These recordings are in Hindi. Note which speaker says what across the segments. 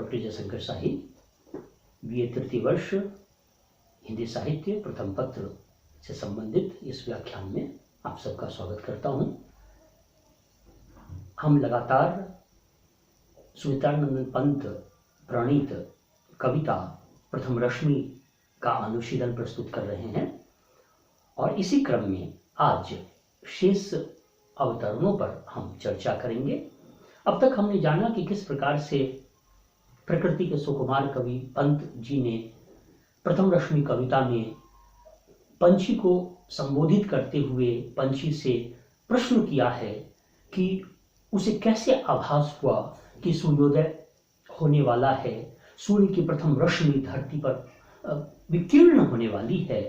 Speaker 1: डॉक्टर जयशंकर शाही, बीए तृतीय वर्ष, हिंदी साहित्य प्रथम पत्र से संबंधित इस व्याख्यान में आप सबका स्वागत करता हूं। हम लगातार सुवितानंद पंत प्रणीत कविता प्रथम रश्मि का अनुशीलन प्रस्तुत कर रहे हैं और इसी क्रम में आज शेष अवतरणों पर हम चर्चा करेंगे। अब तक हमने जाना कि किस प्रकार से प्रकृति के सुकुमार कवि पंत जी ने प्रथम रश्मि कविता में पंछी को संबोधित करते हुए पंछी से प्रश्न किया है कि उसे कैसे आभास हुआ कि सूर्योदय होने वाला है, सूर्य की प्रथम रश्मि धरती पर विकीर्ण होने वाली है।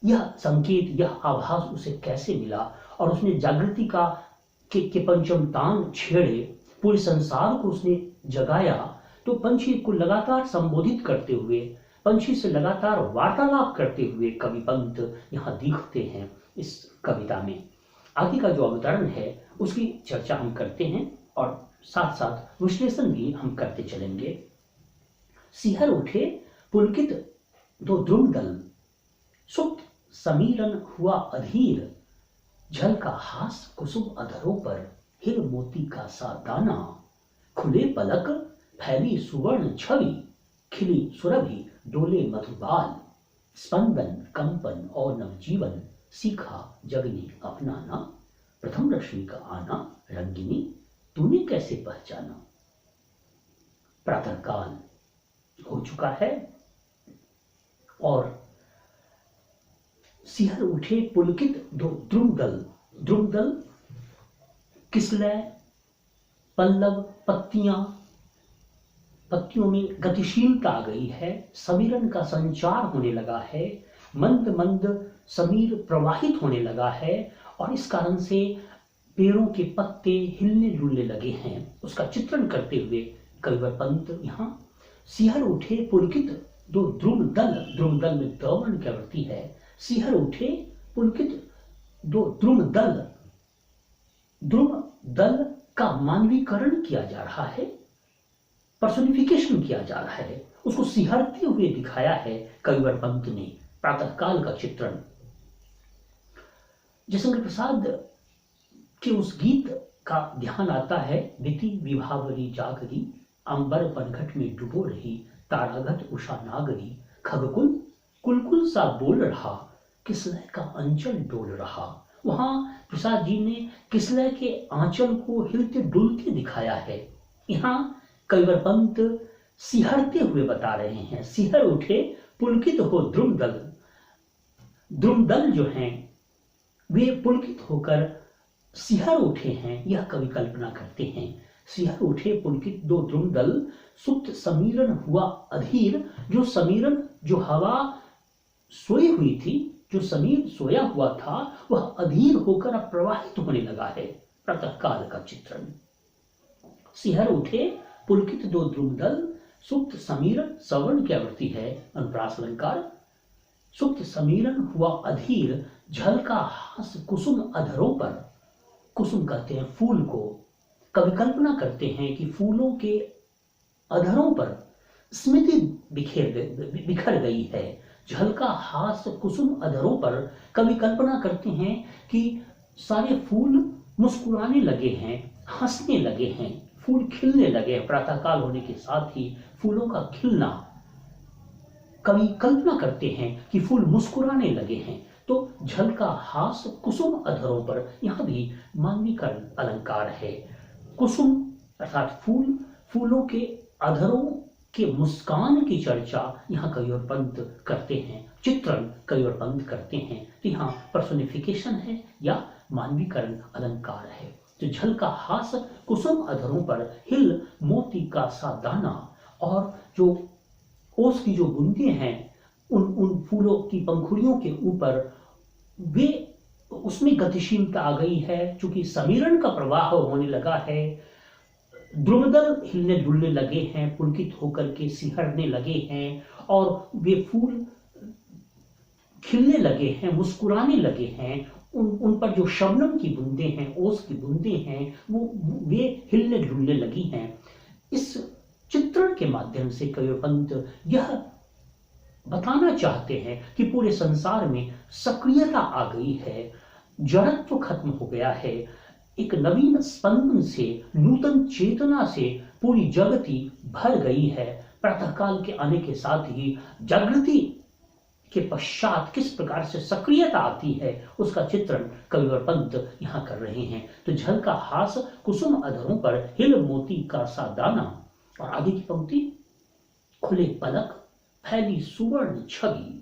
Speaker 1: यह संकेत, यह आभास उसे कैसे मिला और उसने जागृति के पंचम तान छेड़े, पूरे संसार को उसने जगाया। तो पंछी को लगातार संबोधित करते हुए, पंछी से लगातार वार्तालाप करते हुए कवि पंत यहाँ दिखते हैं इस कविता में। आगे का जो अवतरण है उसकी चर्चा हम करते हैं और साथ साथ विश्लेषण भी हम करते चलेंगे। सिहर उठे पुलकित दो द्रुमदल, सुप्त समीरन हुआ अधीर, झल का हास कुसुम अधरों पर, हिर मोती का सा दाना, खुले पलक फैली सुवर्ण छवि, खिली सुरभि डोले मधुबाल, स्पंदन कंपन और नवजीवन, सीखा जगने अपनाना, प्रथम रश्मि का आना, रंगिनी तूने कैसे पहचाना। प्रातःकाल हो चुका है और सिहर उठे पुलकित दो द्रुमदल, द्रुमदल किसलय, पल्लव, पत्तियों में गतिशीलता आ गई है, समीरन का संचार होने लगा है, मंद मंद समीर प्रवाहित होने लगा है और इस कारण से पेड़ों के पत्ते हिलने डुलने लगे हैं। उसका चित्रण करते हुए कविवर पंत यहाँ सिहर उठे पुलकित दो द्रुमदल, द्रुमदल में दवर्ण की आवृत्ति है, सिहर उठे पुलकित दो द्रुमदल, द्रुमदल का मानवीकरण किया जा रहा है, पर्सोनिफिकेशन किया जा रहा है, उसको सिहरते हुए दिखाया है कविवर पंत ने। प्रातःकाल का चित्रण जयशंकर प्रसाद के उस गीत का ध्यान आता है। दिति विभावरी जागरी, अंबर पनघट में डुबो रही, तारागत उषा नागरी, खगकुल कुलकुल सा बोल रहा, किसलय का अंचल डोल रहा। वहां प्रसाद जी ने किसलय के आंचल को हिलते डुलते दिखाया है। यहाँ कविवर पंत सिहरते हुए बता रहे हैं, सिहर उठे पुलकित हो द्रुमदल, द्रुमदल जो हैं वे पुलकित होकर सिहर उठे हैं, यह कवि कल्पना करते हैं। सिहर उठे पुलकित दो द्रुमदल, सुप्त समीरन हुआ अधीर, जो समीरन, जो हवा सोई हुई थी, जो समीर सोया हुआ था, वह अधीर होकर अब प्रवाहित होने लगा है। प्रातःकाल का चित्रण, सिहर उठे पुलकित दो द्रुमदल, सुप्त समीरन, सवर्ण की आवृत्ति है, अनुप्रास अलंकार, सुप्त समीरन हुआ अधीर, झल का हास कुसुम अधरों पर, कुसुम कहते हैं फूल को, कवि कल्पना करते हैं कि फूलों के अधरों पर स्मृति बिखर गई है। झल का हास कुसुम अधरों पर, कवि कल्पना करते हैं कि सारे फूल मुस्कुराने लगे हैं, हंसने लगे हैं, फूल खिलने लगे। प्रातःकाल होने के साथ ही फूलों का खिलना, कवि कल्पना करते हैं कि फूल मुस्कुराने लगे हैं। तो झल का हास कुसुम अधरों पर, यहां भी मानवीकरण अलंकार है। कुसुम अर्थात फूल, फूलों के अधरों के मुस्कान की चर्चा यहाँ कविवर पंत करते हैं, चित्रण कविवर पंत करते हैं। तो यहाँ पर्सोनिफिकेशन है या मानवीकरण अलंकार है। तो झल का हास कुसुम अधरों पर, हिल मोती का सा दाना, और जो ओस की जो बूंदें हैं उन फूलों की पंखुड़ियों के ऊपर, वे उसमें गतिशीलता आ गई है, चूंकि समीरण का प्रवाह होने लगा है, द्रुमदल हिलने डुलने लगे हैं, पुलकित होकर के सिहरने लगे हैं और वे फूल खिलने लगे हैं, मुस्कुराने लगे हैं। उन पर जो शबनम की बूंदें हैं, ओस की बूंदें हैं, वे हिलने डुलने लगी हैं। इस चित्रण के माध्यम से कविपंत यह बताना चाहते हैं कि पूरे संसार में सक्रियता आ गई है, जड़त्व खत्म हो गया है, एक नवीन स्पंदन से, नूतन चेतना से पूरी जगती भर गई है। प्रातःकाल के आने के साथ ही जागृति के पश्चात किस प्रकार से सक्रियता आती है उसका चित्रण कविवर पंत यहाँ कर रहे हैं। तो झलका हास कुसुम अधरों पर हिल मोती का सा दाना, और आगे की पंक्ति, खुले पलक फैली सुवर्ण छवि,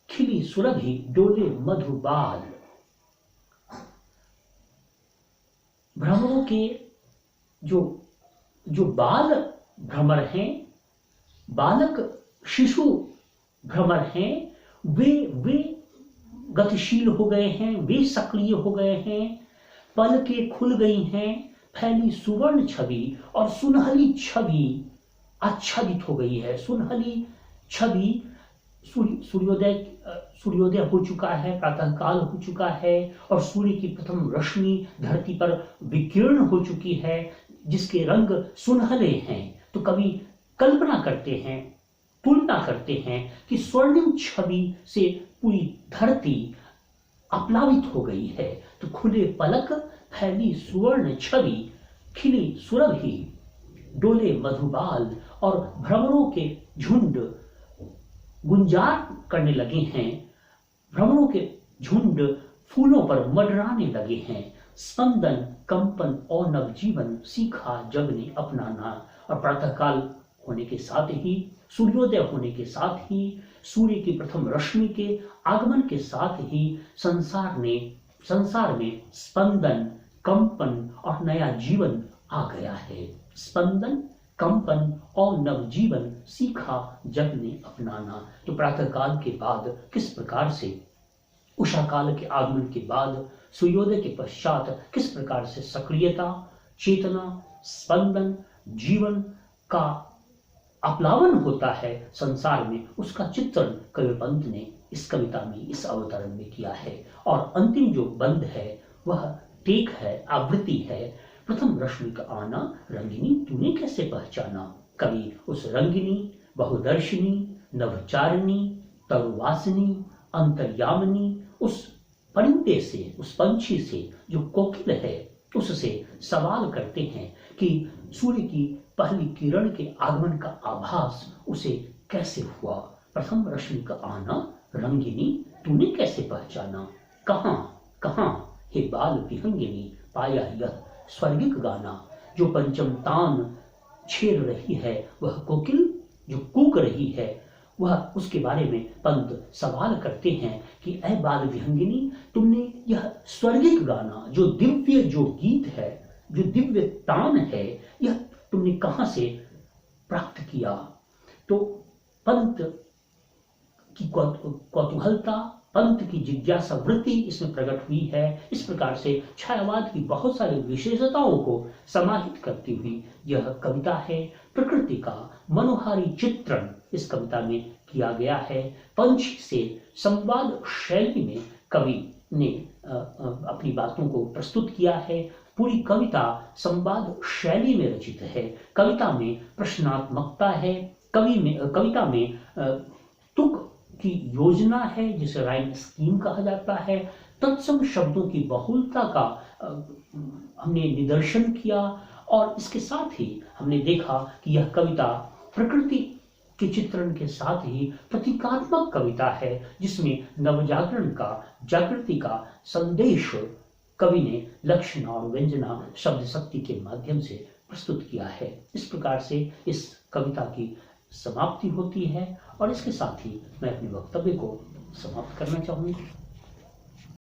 Speaker 1: खिली सुरभि डोले मधुबाल। भ्रमरों के जो बाल भ्रमर हैं, बालक शिशु भ्रमर हैं, वे गतिशील हो गए हैं, वे सक्रिय हो गए हैं, पलकें खुल गई हैं, फैली सुवर्ण छवि और सुनहली छवि आच्छादित हो गई है। सुनहली छवि, सूर्योदय हो चुका है, प्रातःकाल हो चुका है और सूर्य की प्रथम रश्मि धरती पर विकीर्ण हो चुकी है, जिसके रंग सुनहले हैं। तो कवि कल्पना करते हैं, तुलना करते हैं कि स्वर्णिम छवि से पूरी धरती आप्लावित हो गई है। तो खुले पलक फैली सुवर्ण छवि, खिली सुरभि डोले मधुबाल, और भ्रमरों के झुंड गुंजार करने लगे हैं, भ्रमरों के झुंड फूलों पर मंडराने लगे हैं। स्पंदन कंपन और नवजीवन सीखा जग ने अपनाना। और प्रातःकाल होने के साथ ही, सूर्योदय होने के साथ ही, सूर्य की प्रथम रश्मि के आगमन के साथ ही संसार में स्पंदन, कंपन और नया जीवन आ गया है। स्पंदन, कंपन और नवजीवन सीखा जग ने अपनाना। तो प्रातःकाल के बाद किस प्रकार से, उषा काल के आगमन के बाद, सूर्योदय के पश्चात किस प्रकार से सक्रियता, चेतना, स्पंदन, जीवन का आप्लावन होता है संसार में, उसका चित्रण कविपंत ने इस कविता में, इस अवतरण में किया है। और अंतिम जो बंद है वह टेक है, आवृत्ति है। प्रथम रश्मि का आना, रंगिनी तूने कैसे पहचाना। कवि उस रंगिनी, बहुदर्शिनी, नवचारिणी, तरुवासिनी, अंतर्यामिनी, उस परिंदे से, उस पंछी से जो कोकिल है, उससे सवाल करते हैं कि सूर्य की पहली किरण के आगमन का आभास उसे कैसे हुआ। प्रथम रश्मि का आना, रंगिनी तूने कैसे पहचाना। कहां कहां हे बाल विहंगिनी पाया यह स्वर्गिक गाना। जो पंचम तान छेड़ रही है, वह कोकिल जो कूक रही है, वह, उसके बारे में पंत सवाल करते हैं कि ऐ बाल विहंगिनी, तुमने यह स्वर्गिक गाना, जो दिव्य जो गीत है, जो दिव्य तान है, यह तुमने कहां से प्राप्त किया। तो पंत की कौतूहलता, पंत की जिज्ञासा वृत्ति इसमें प्रकट हुई है। इस प्रकार से छायावाद की बहुत सारी विशेषताओं को समाहित करती हुई यह कविता है। प्रकृति का मनोहारी चित्रण इस कविता में किया गया है। पंछी से संवाद शैली में कवि ने अपनी बातों को प्रस्तुत किया है। पूरी कविता संवाद शैली में रचित है। कविता में प्रश्नात्मकता है, कविता में तुक की योजना है, जिसे राइम स्कीम कहा जाता है। तत्सम शब्दों की बहुलता का हमने निदर्शन किया, और इसके साथ ही हमने देखा कि यह कविता प्रकृति के चित्रण के साथ ही प्रतीकात्मक कविता है, जिसमें नवजागरण का, जागृति का संदेश कवि ने लक्षण और व्यंजना शब्द शक्ति के माध्यम से प्रस्तुत किया है। इस प्रकार से इस कविता की समाप्ति होती है, और इसके साथ ही मैं अपने वक्तव्य को समाप्त करना चाहूँगा।